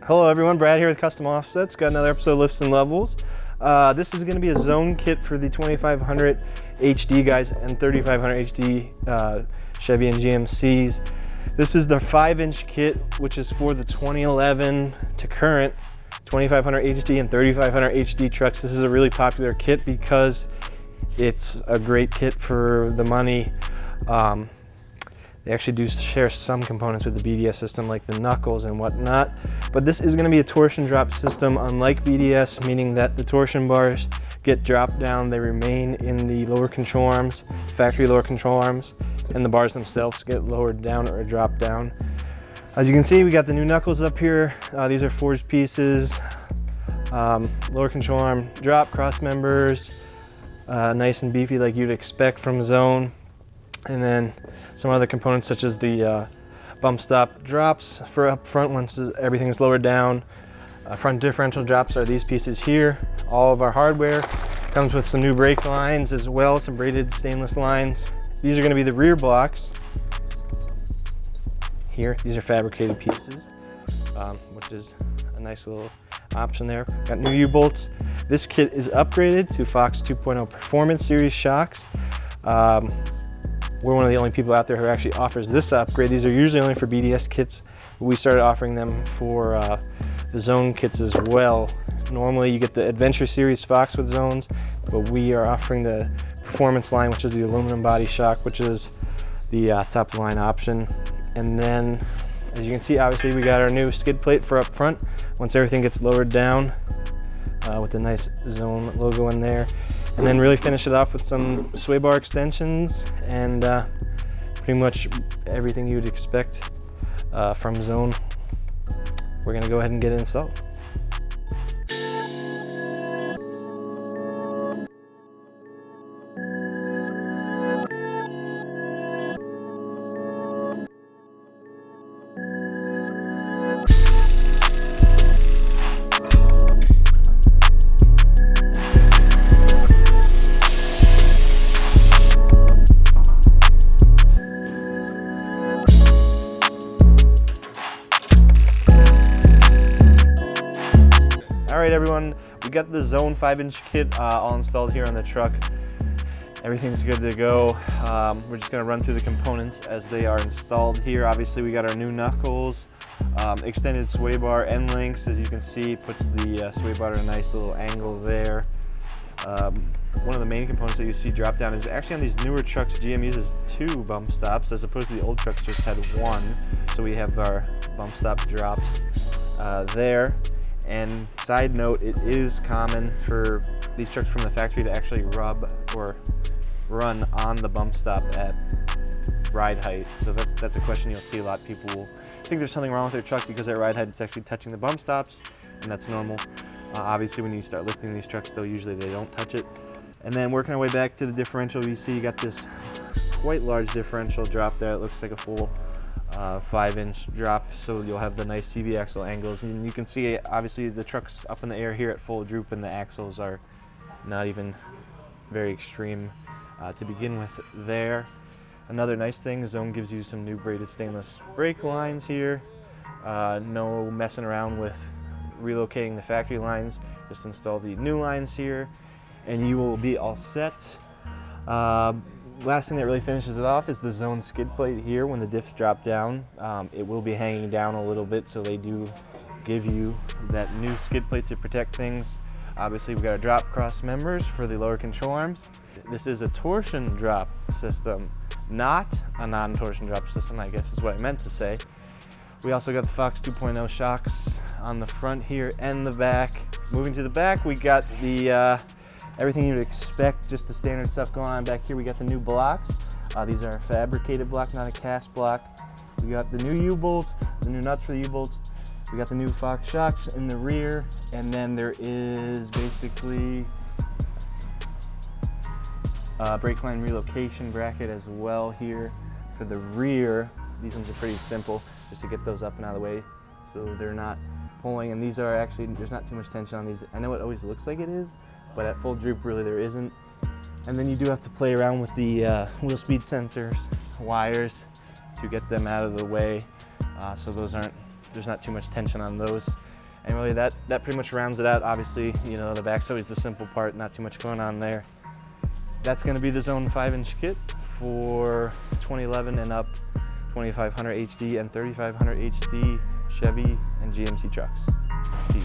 Hello everyone, Brad here with Custom Offsets. Got another episode of Lifts and Levels. This is going to be a zone kit for the 2500HD guys and 3500HD Chevy and GMCs. This is the 5-inch kit, which is for the 2011 to current 2500HD and 3500HD trucks. This is a really popular kit because it's a great kit for the money. They actually do share some components with the BDS system like the knuckles and whatnot, but this is going to be a torsion drop system unlike BDS, meaning that the torsion bars get dropped down. They remain in the lower control arms, factory lower control arms, and the bars themselves get lowered down or dropped down. As you can see, we got the new knuckles up here. These are forged pieces, lower control arm drop, cross members, nice and beefy like you'd expect from Zone. And then some other components such as the bump stop drops for up front once everything is lowered down. Front differential drops are these pieces here. All of our hardware comes with some new brake lines as well, some braided stainless lines. These are going to be the rear blocks. Here, these are fabricated pieces, which is a nice little option there. Got new U-bolts. This kit is upgraded to Fox 2.0 Performance Series shocks. We're one of the only people out there who actually offers this upgrade. These are usually only for BDS kits, but we started offering them for the Zone kits as well. Normally you get the Adventure Series Fox with Zones, but we are offering the Performance line, which is the aluminum body shock, which is the top of the line option. And then, as you can see, obviously we got our new skid plate for up front once everything gets lowered down with the nice Zone logo in there. And then really finish it off with some sway bar extensions and pretty much everything you'd expect from Zone. We're gonna go ahead and get it installed. All right, everyone, we got the Zone 5-inch kit all installed here on the truck. Everything's good to go. We're just gonna run through the components as they are installed here. Obviously, we got our new knuckles, extended sway bar end links, as you can see, puts the sway bar at a nice little angle there. One of the main components that you see drop down is actually on these newer trucks, GM uses 2 bump stops as opposed to the old trucks just had 1. So we have our bump stop drops there. And side note, it is common for these trucks from the factory to actually rub or run on the bump stop at ride height. So that's a question you'll see a lot. People will think there's something wrong with their truck because at ride height it's actually touching the bump stops, and that's normal. Obviously when you start lifting these trucks though, usually they don't touch it. And then working our way back to the differential, you see you got this quite large differential drop there. It looks like a full 5-inch drop, so you'll have the nice CV axle angles, and you can see obviously the truck's up in the air here at full droop and the axles are not even very extreme to begin with there. Another nice thing, Zone gives you some new braided stainless brake lines here. No messing around with relocating the factory lines, just install the new lines here and you will be all set. Last thing that really finishes it off is the Zone skid plate here. When the diffs drop down, it will be hanging down a little bit, so they do give you that new skid plate to protect things. Obviously, we've got our drop cross members for the lower control arms. This is a torsion drop system, not a non-torsion drop system, I guess is what I meant to say. We also got the Fox 2.0 shocks on the front here and the back. Moving to the back, we got the everything you'd expect, just the standard stuff going on back here. We got the new blocks. These are a fabricated block, not a cast block. We got the new U-bolts, the new nuts for the U-bolts. We got the new Fox shocks in the rear, and then there is basically a brake line relocation bracket as well here for the rear. These ones are pretty simple, just to get those up and out of the way so they're not pulling. And these are actually, there's not too much tension on these. I know it always looks like it is, but at full droop really there isn't. And then you do have to play around with the wheel speed sensors, wires, to get them out of the way. So those aren't, there's not too much tension on those. And really that pretty much rounds it out. Obviously, you know, the back's always the simple part, not too much going on there. That's going to be the Zone 5-inch kit for 2011 and up 2500 HD and 3500 HD Chevy and GMC trucks. Peace.